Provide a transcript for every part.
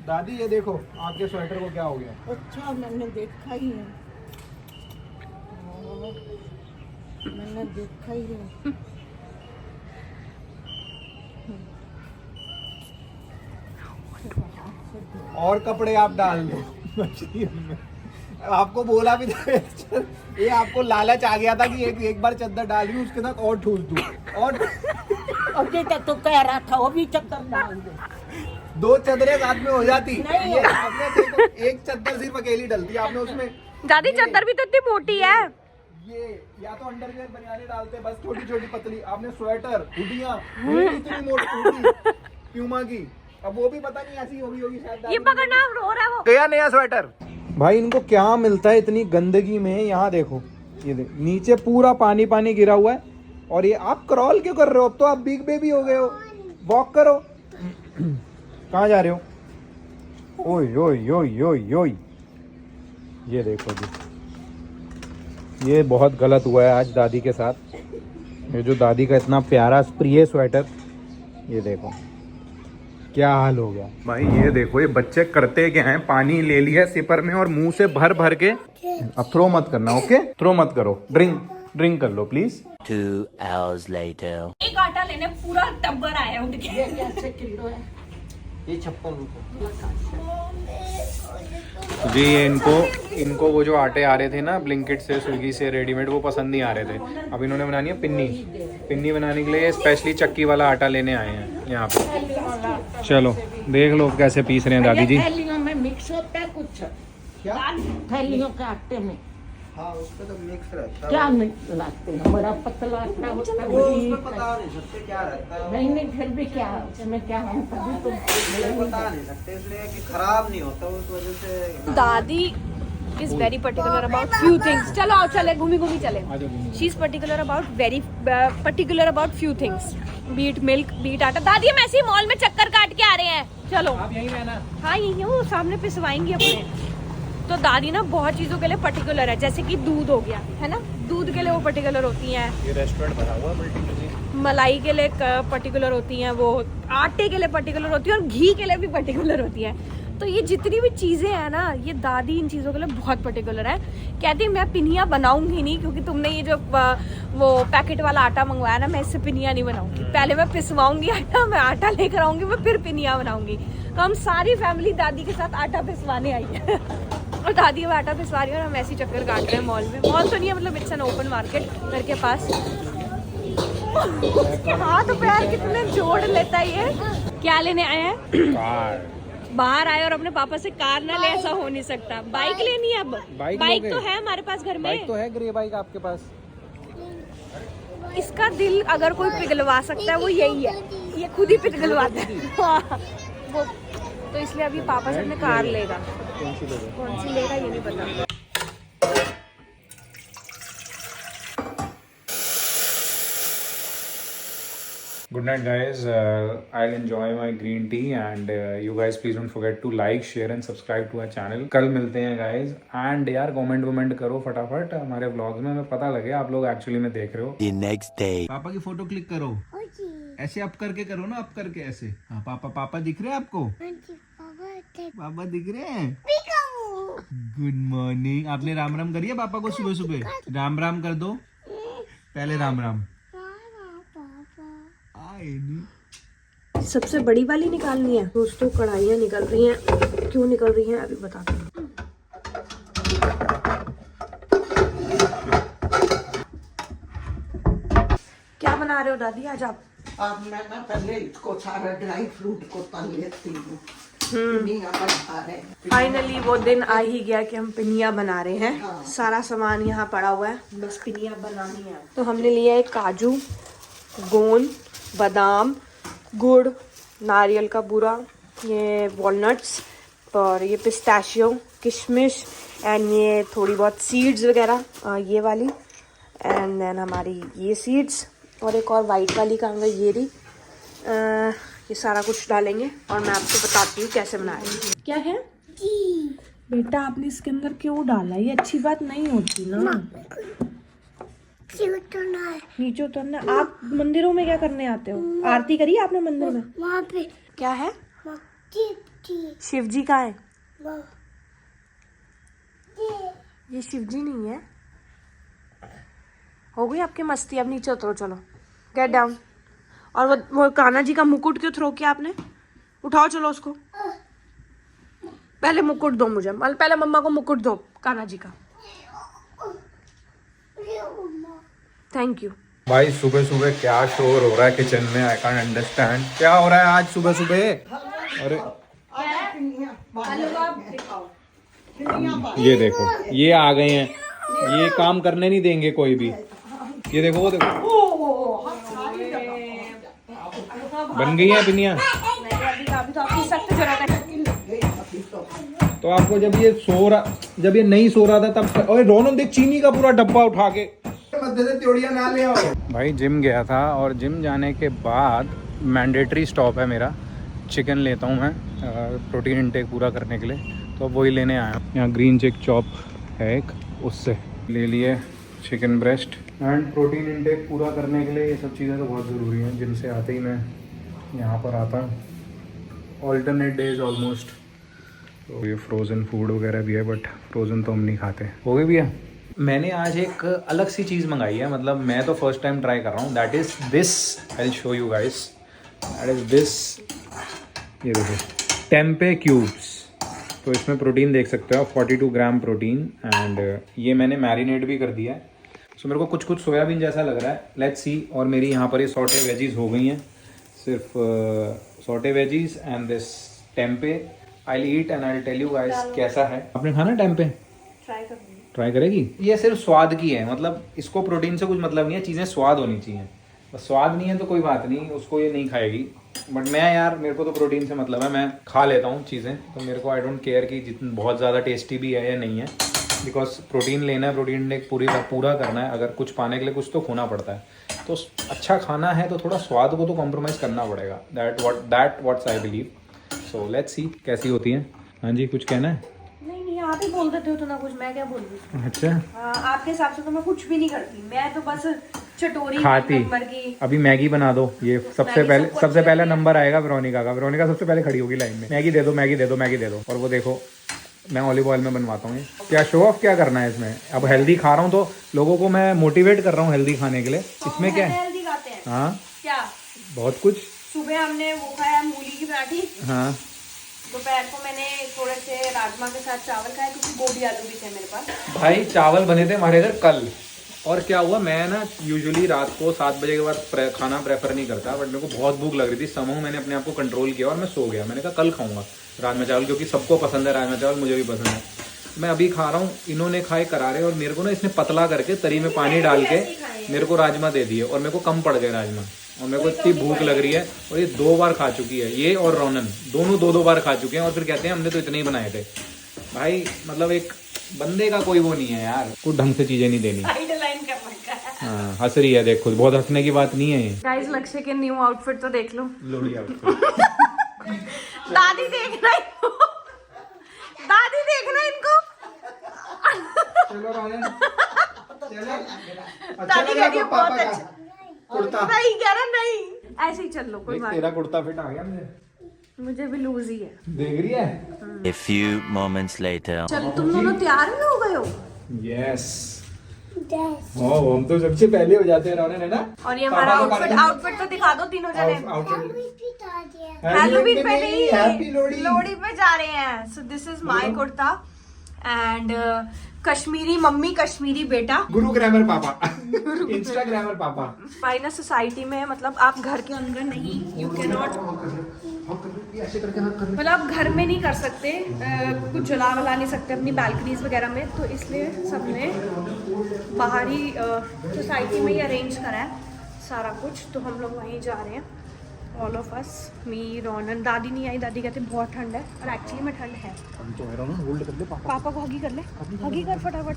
दादी ये देखो आपके स्वेटर को क्या हो गया। अच्छा मैंने देखा ही है, मैंने देखा ही है। और कपड़े आप डाल दो मशीन में। आपको बोला भी था ये आपको लालच आ गया था कि एक बार चद्दर डाल दूं उसके साथ और ठूस दूं और बेटा तो कह रहा था वो भी चक्कर डाल दे। 2 चद्दरें साथ में हो जाती। नहीं। ये आपने देखो एक चद्दर सिर्फ अकेली डलती आपने उसमें। दादी चद्दर भी तो इतनी मोटी है। ये या तो अंडरवियर बनियाने डालते बस छोटी छोटी पतली। आपने स्वेटर हुडियां इतनी मोटी हुडी प्यूमा की, अब वो भी पता नहीं ऐसी होगी शायद। ये पकड़ना रो रहा है वो। गया नया स्वेटर। भाई इनको क्या मिलता है इतनी गंदगी में। यहाँ देखो ये नीचे पूरा पानी पानी गिरा हुआ है और ये आप क्रॉल क्यों कर रहे हो? अब तो आप बिग बेबी हो गए हो, वॉक करो। कहाँ जा रहे हो? ओए ओए ओए ओए ओए, ये देखो जी, ये बहुत गलत हुआ है आज दादी के साथ। ये जो दादी का इतना प्यारा प्रिय स्वेटर, ये देखो क्या हाल हो गया। भाई ये देखो ये बच्चे करते क्या हैं, पानी ले लिया सिपर में और मुंह से भर भर के। अब थ्रो मत करना, ओके? थ्रो मत करो, ड्रिंक कर लो प्लीज। 2 hours later. एक आटा लेने पूरा टब्बर आया उठ के। ये कैसे किलो है? ये 56 जी। ये इनको वो जो आटे आ रहे थे ना ब्लिंकिट से, स्विगी से रेडीमेड, वो पसंद नहीं आ रहे थे। अब इन्होंने बनानी है पिन्नी बनाने के लिए स्पेशली चक्की वाला आटा लेने आए हैं यहाँ पे। चलो देख लो कैसे पीस रहे हैं दादी जी। थैलियों में मिक्स होता है कुछ? क्या? थैलियों के आटे में हाँ उसमें तो मिक्स रहता है। क्या मिक्स लाते हैं? बड़ा पतला आटा होता है, वो उसमें पता नहीं सकते क्या रहता है। नहीं फिर भी क्या उसमें क्या हम कभी तो बता नहीं सकते इसलिए कि खराब नहीं होता उस वजह से। दादी is very particular about few things. चलो आओ चले घूमी चले। She is particular about very particular about few things, be it milk, be it atta. दादी हम ऐसे ही मॉल में चक्कर काट के आ रहे हैं, चलो आप यहीं रहना। हाँ यहीं वो सामने पिसवाएंगे अपने। तो दादी ना बहुत चीजों के लिए पर्टिकुलर है, जैसे कि दूध हो गया है ना, दूध के लिए वो पर्टिकुलर होती हैं। ये रेस्टोरेंट बना हुआ है। मलाई के लिए पर्टिकुलर होती हैं, वो आटे के लिए पर्टिकुलर होती है और घी के लिए भी पर्टिकुलर होती है। तो ये जितनी भी चीज़ें हैं ना, ये दादी इन चीज़ों के लिए बहुत पर्टिकुलर है। कहती मैं पिनिया बनाऊंगी नहीं क्योंकि तुमने ये जो वो पैकेट वाला आटा मंगवाया ना, मैं इससे पिनिया नहीं बनाऊंगी। पहले मैं पिसवाऊंगी आटा, मैं आटा लेकर आऊंगी, मैं फिर पिनिया बनाऊंगी। तो हम सारी फैमिली दादी के साथ आटा पिसवाने आई है और दादी अब आटा पिसवा रही है और हम ऐसी चक्कर काट रहे हैं मॉल में। मॉल तो नहीं है, मतलब इट्स एन ओपन मार्केट घर के पास। हाथ पैर कितने जोड़ लेता है ये। क्या लेने आए हैं? बाहर आए और अपने पापा से कार ना ले, ऐसा हो नहीं सकता। बाइक लेनी है अब। बाइक तो है हमारे पास घर में। बाइक तो है, ग्रे बाइक आपके पास। इसका दिल अगर कोई पिघलवा सकता है वो यही है, ये खुद ही पिघलवाता है। वो तो इसलिए अभी पापा से अपने कार लेगा। कौन सी लेगा ये नहीं पता। Good night guys, I'll enjoy my green tea and you guys please don't forget to like, share and subscribe to our channel. कल मिलते हैं guys and यार कमेंट करो फटाफट हमारे व्लॉग्स में, हमें पता लगे आप लोग एक्चुअली में देख रहे हो। The next day. पापा की फोटो क्लिक करो, ऐसे अप करके करो ना, अप करके ऐसे। हाँ पापा दिख रहे हैं आपको? पापा दिख रहे हैं? Good morning. आपने राम राम करिए पापा को सुबह सुबह? राम राम कर दो पहले, राम राम। सबसे बड़ी वाली निकालनी है दोस्तों। कढ़ाइयाँ निकल रही हैं, क्यों निकल रही हैं अभी बताती हूँ। क्या बना रहे हो दादी आज आप? अब मैं ना पहले इसको सारा ड्राई फ्रूट को तल लेती हूँ। पिनिया बना रहे हैं। फाइनली वो दिन आ ही गया कि हम पिनिया बना रहे हैं। सारा सामान यहाँ पड़ा हुआ है, बस पिनिया बनानी है। तो हमने लिया है काजू, गोंद, बादाम, गुड़, नारियल का बूरा, ये वॉलनट्स और ये पिस्ताशियो, किशमिश एंड ये थोड़ी बहुत सीड्स वगैरह ये वाली, एंड देन हमारी ये सीड्स और एक और वाइट वाली कहाँ गई ये रही। ये सारा कुछ डालेंगे और मैं आपको बताती हूँ कैसे बना रही हूँ। क्या है बेटा आपने इसके अंदर क्यों डाला? ये अच्छी बात नहीं होती ना। नीचे उतरना। आप मंदिरों में क्या करने आते हो? आरती करी आपने मंदिर में? वहाँ पे क्या है? शिव जी का है ये, शिव जी नहीं है। हो गई आपकी मस्ती, अब नीचे उतरो, चलो गेट डाउन। और वो कान्हा जी का मुकुट क्यों थ्रो किया आपने? उठाओ चलो उसको। पहले मुकुट दो मुझे, पहले मम्मा को मुकुट दो कान्हा जी का। Thank you. भाई सुबह सुबह क्या शोर हो रहा है किचन में, आई कांट अंडरस्टैंड क्या हो रहा है आज सुबह सुबह। अरे ये देखो, ये आ गए हैं, ये काम करने नहीं देंगे कोई भी। ये देखो, वो देखो बन गई है पिनिया। तो आपको जब ये नहीं सो रहा था तब, और रोनन देख चीनी का पूरा डब्बा उठा के ना ले आओ। भाई जिम गया था और जिम जाने के बाद मैंडेटरी स्टॉप है मेरा, चिकन लेता हूँ मैं प्रोटीन इनटेक पूरा करने के लिए, तो वही लेने आया हूँ। यहाँ ग्रीन चिक चॉप है एक, उससे ले लिए chicken breast. And protein intake पूरा करने के लिए ये सब चीज़ें तो बहुत ज़रूरी हैं। जिम से आते ही मैं यहाँ पर आता हूँ ऑल्टरनेट डेज ऑलमोस्ट। तो ये फ्रोज़न फूड वगैरह भी है, बट फ्रोज़न तो हम नहीं खाते। हो गए भैया। मैंने आज एक अलग सी चीज़ मंगाई है, मतलब मैं तो फर्स्ट टाइम ट्राई कर रहा हूँ। That is this, I will show you guys. That is this, ये देखो टेम्पे क्यूब्स। तो इसमें प्रोटीन देख सकते हो आप, 42 ग्राम प्रोटीन। एंड ये मैंने मैरिनेट भी कर दिया है। सो मेरे को कुछ कुछ सोयाबीन जैसा लग रहा है, लेट्स सी। और मेरी यहाँ पर ये सॉटे वेजीज हो गई हैं, सिर्फ saute veggies and this tempeh. I will eat and I will tell you guys कैसा है। आपने खाना टेम्पे? ट्राई करेगी? ये सिर्फ स्वाद की है, मतलब इसको प्रोटीन से कुछ मतलब नहीं है, चीज़ें स्वाद होनी चाहिए। बस स्वाद नहीं है तो कोई बात नहीं, उसको ये नहीं खाएगी। बट मैं यार, मेरे को तो प्रोटीन से मतलब है, मैं खा लेता हूँ चीज़ें। तो मेरे को आई डोंट केयर कि जितनी बहुत ज़्यादा टेस्टी भी है या नहीं है, बिकॉज प्रोटीन लेना है, प्रोटीन एक पूरा करना है। अगर कुछ पाने के लिए कुछ तो खोना पड़ता है, तो अच्छा खाना है तो थोड़ा स्वाद को तो कॉम्प्रोमाइज़ करना पड़ेगा। That what's I believe. So let's see कैसी होती है। हाँ जी, कुछ कहना है? नहीं, आप ही बोल देते हो तो ना कुछ, मैं क्या बोल रही हूँ। अच्छा, आपके हिसाब से तो मैं कुछ भी नहीं करती, मैं तो बस चटोरी खाती। नंबर की। अभी मैगी बना दो, ये सबसे पहले नंबर आएगा वेरोनिका का। वेरोनिका सबसे पहले खड़ी होगी लाइन में, मैगी दे दो, मैगी दे दो, मैगी दे दो। और वो देखो, मैं ऑलिव ऑयल में बनवाता हूँ। क्या शो ऑफ क्या करना है इसमें? अब हेल्दी खा रहा हूँ तो लोगों को मैं मोटिवेट कर रहा हूँ हेल्दी खाने के लिए। इसमें क्या है? हेल्दी खाते हैं। हाँ, क्या? बहुत कुछ। सुबह हमने वो खाया मूली की पराठी। हाँ, दोपहर को मैंने थोड़े से राजमा के साथ चावल खाए, क्योंकि गोभी आलू भी थे मेरे पास। भाई चावल बने थे हमारे घर कल। और क्या हुआ, मैं ना यूजुअली रात को 7 बजे के बाद खाना प्रेफर नहीं करता, बट मेरे को बहुत भूख लग रही थी। समूह मैंने अपने आप को कंट्रोल किया और मैं सो गया। मैंने कहा कल खाऊंगा राजमा चावल, क्योंकि सबको पसंद है राजमा चावल, मुझे भी पसंद है। मैं अभी खा रहा हूँ, इन्होंने खाए करारे, और मेरे को ना इसने पतला करके तरी में पानी डाल के मेरे को राजमा दे दिए, और मेरे को कम पड़ गए राजमा। और मेरे को इतनी भूख लग रही है, और ये 2 बार खा चुकी है, ये और रोनन दोनों 2-2 बार खा चुके हैं। और फिर कहते हैं हमने तो इतने ही बनाए थे। भाई मतलब एक बंदे का कोई वो नहीं है यार, कुछ ढंग से चीजें नहीं देनी। हाँ, हंस रही है, देख खुद, बहुत हंसने की बात नहीं है ये। गाइस, लक्ष्य के न्यू आउटफिट तो देख लो। लोड़ी आउटफिट। दादी देखना इनको, दादी देखना इनको। चलो राजन, चलो। दादी कह रही है बहुत अच्छा कुर्ता नहीं, कह रहा नहीं, ऐसे ही चल लो, कोई बात तेरा कुर्ता फिट आ गया मुझे। मुझे भी लूज ही है। देख रही है? A few moments later. चलो, तुम दोनों तैयार भी हो गए हो? यस। हम तो सबसे पहले हो जाते हैं रोनन, है ना? और ये हमारा आउटफिट तो दिखा दो तीनों जने। हैलोवीन पे नहीं, हैप्पी लोहड़ी पे जा रहे हैं। So this is my kurta and Kashmiri mummy, Kashmiri बेटा, गुरु ग्रामर पापा, इंस्टा ग्रामर पापा। फाइनल सोसाइटी में, मतलब आप घर के अंदर नहीं, यू कैन नॉट, मतलब आप घर में नहीं कर सकते, कुछ जला वला नहीं सकते अपनी बालकनीज वगैरह में, तो इसलिए सबने बाहरी सोसाइटी में ही अरेंज करा है सारा कुछ। तो हम लोग वहीं जा रहे हैं, all of us, me, Ronan. दादी नहीं आई, दादी कहते बहुत ठंड है, और एक्चुअली में ठंड है। तो है रोनन, होल्ड कर ले पापा। पापा को हगी कर ले, हगी कर फटाफट।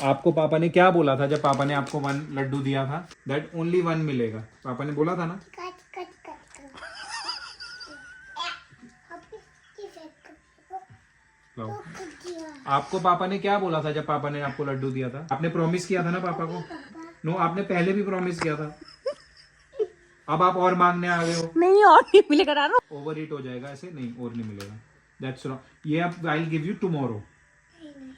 आपको पापा ने क्या बोला था जब पापा ने आपको 1 लड्डू दिया था? दैट ओनली 1 मिलेगा, पापा ने बोला था ना? आपको पापा ने क्या बोला था जब पापा ने आपको लड्डू दिया था? आपने प्रॉमिस किया था ना पापा को? नो, आपने पहले भी प्रॉमिस किया था। अब आप और मांगने आ गए हो। नहीं और नहीं मिलेगा रानो। ओवर ईट हो जाएगा, ऐसे नहीं, और नहीं मिलेगा। That's wrong. ये अब I will give you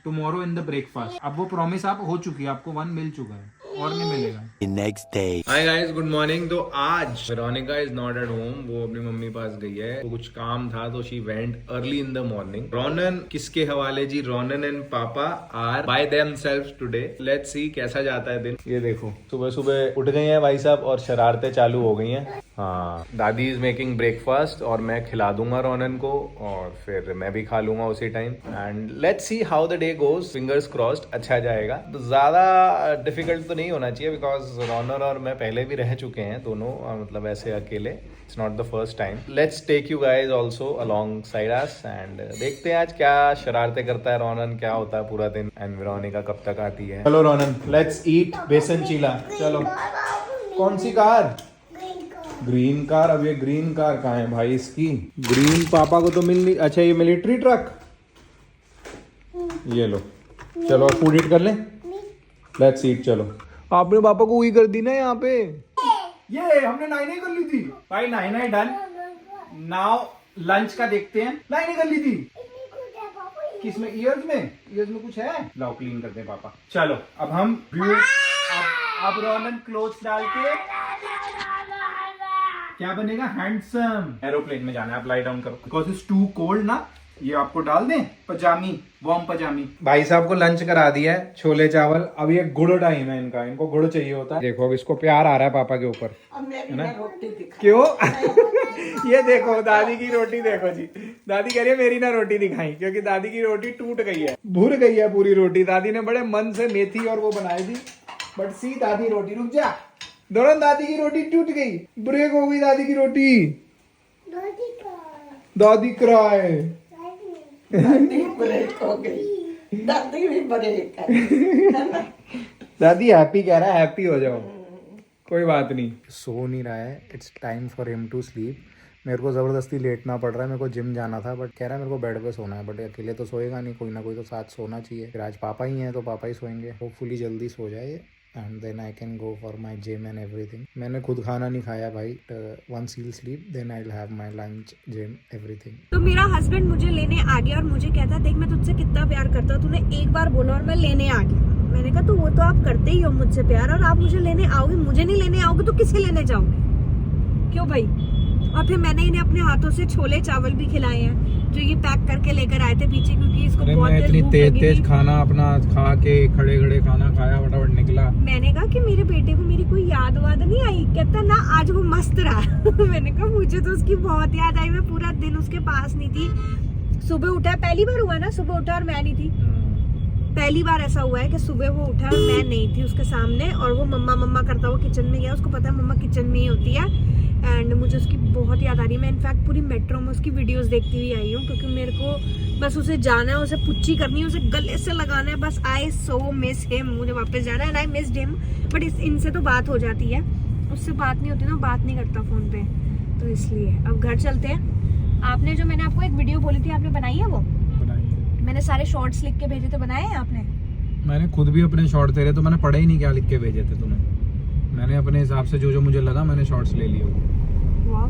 tomorrow in the breakfast. अब वो प्रॉमिस आप हो चुकी है, आपको 1 मिल चुका है, और नहीं मिलेगा। The next day. Hi guys, good morning. तो आज Veronica is not at home, वो अपनी मम्मी पास गई है, तो कुछ काम था तो she went early in the morning. Ronan किसके हवाले जी? Ronan and papa are by themselves today. Let's see कैसा जाता है दिन। ये देखो, सुबह सुबह उठ गए हैं भाई साहब और शरारतें चालू हो गई हैं। हाँ, दादी इज मेकिंग ब्रेकफास्ट और मैं खिला दूंगा रोनन को, और फिर मैं भी खा लूंगा उसी time. And let's see how the day goes. Fingers crossed, अच्छा जाएगा। तो ज्यादा डिफिकल्ट तो नहीं होना चाहिए, बिकॉज रॉनर और मैं पहले भी रह चुके हैं दोनों, मतलब ऐसे अकेले। It's not the first time. Let's take you guys also alongside us and देखते हैं आज क्या शरारतें करता है रॉनन, क्या होता है पूरा दिन, एंड वेरोनिका कब तक आती है। चलो रॉनन, लेट्स ईट बेसन चीला। चलो। कौन सी कार? Green car. अब ये ग्रीन कार कहाँ है भाई इसकी? ग्रीन पापा को तो मिल नहीं। अच्छा, ये मिलिट्री ट्रक, ये लो। चलो फूड ईट कर लें। Let's eat. चलो। आपने पापा को वही कर दी ना यहाँ पे। ये हमने नाई कर ली थी भाई। नाई डन। नाउ लंच का देखते हैं। नाई कर ली थी किसमें? ईयर्स में कुछ है? लाओ क्लीन करते हैं पापा। चलो अब हम व्यू। अब रोनन क्लोथ्स डाल के क्या बनेगा? हैंडसम। एरोप्लेन में जाना है। आप लाई डाउन करो, बिकॉज इट्स टू कोल्ड ना। ये आपको डाल दें पजामी, वार्म पजामी। भाई साहब को लंच करा दिया है, छोले चावल। अब ये गुड़ टाइम है इनका, इनको गुड़ चाहिए होता है। देखो अब इसको प्यार आ रहा है पापा के ऊपर। अब मेरी ना रोटी दिखा। क्यों? ये देखो दादी की रोटी देखो जी। दादी कह रही है मेरी ना रोटी दिखाई, क्योंकि दादी की रोटी टूट गई है, भूर गई है पूरी रोटी। दादी ने बड़े मन से मेथी और वो बनाई थी, बट सी दादी रोटी। रुक जा दोनों, दादी की रोटी टूट गई, ब्रेक हो गई दादी की रोटी। दादी क्राई। दादी ब्रेक हो गई। दादी भी ब्रेक है ना? दादी हैप्पी कह रहा है, हैप्पी हो जाओ, कोई बात नहीं। सो नहीं रहा है, it's time for him to sleep. मेरे को ज़बरदस्ती लेटना पड़ रहा है, मेरे को जिम जाना था, बट कह रहा है मेरे को बेड पे सोना है। बट अकेले तो सोएगा नहीं, कोई ना कोई तो साथ सोना चाहिए। फिर आज पापा ही हैं तो पापा ही सोएंगे। होपफुली जल्दी सो जाए and then I can go for my gym and everything. मैंने खुद खाना नहीं खाया भाई। वंस ही sleep then I will have my lunch, gym, everything. तो मेरा हस्बैंड मुझे लेने आ गया और मुझे कहता देख मैं तुझसे कितना प्यार करता हूँ, तूने एक बार बोला और मैं लेने आ गया। मैंने कहा तो वो तो आप करते ही हो मुझसे प्यार, और आप मुझे लेने आओगे, मुझे नहीं लेने आओगे तो किसे लेने जाओगे? क्यों भाई? और फिर मैंने इन्हें अपने हाथों से छोले चावल भी खिलाए हैं, जो ये पैक करके लेकर आए थे पीछे, क्योंकि इसको बहुत इतनी तेज खाना अपना खा के खड़े खाना खाया, फटाफट निकला। मैंने कहा कि मेरे बेटे को मेरी कोई याद वाद नहीं आई? कहता ना आज वो मस्त रहा। मैंने कहा मुझे तो उसकी बहुत याद आई, मैं पूरा दिन उसके पास नहीं थी। सुबह उठा, पहली बार हुआ ना सुबह उठा और मैं नहीं थी। पहली बार ऐसा हुआ है कि सुबह वो उठा और मैं नहीं थी उसके सामने, और वो मम्मा मम्मा करता हुआ किचन में गया। उसको पता है मम्मा किचन में ही होती है, एंड मुझे उसकी बहुत याद आ रही है। मैं इनफैक्ट पूरी मेट्रो में उसकी वीडियोस देखती हुई आई हूँ, क्योंकि मेरे को बस उसे जाना है, उसे पुच्ची करनी है, उसे गले से लगाना है। बस आई सो मिस हिम। मुझे वापस जाना है and I missed him. But इनसे तो बात हो जाती है, उससे बात नहीं होती ना, बात नहीं करता फोन पे, तो इसलिए अब घर चलते हैं। आपने जो मैंने आपको एक वीडियो बोली थी, आपने बनाई है? वो मैंने सारे शॉर्ट्स लिख के भेजे थे, बनाए हैं आपने? मैंने खुद भी अपने शॉर्ट तेरे तो मैंने पढ़े ही नहीं क्या लिख के भेजे थे तूने। मैंने अपने हिसाब से जो जो मुझे लगा मैंने शॉर्ट्स ले लिए। वाह।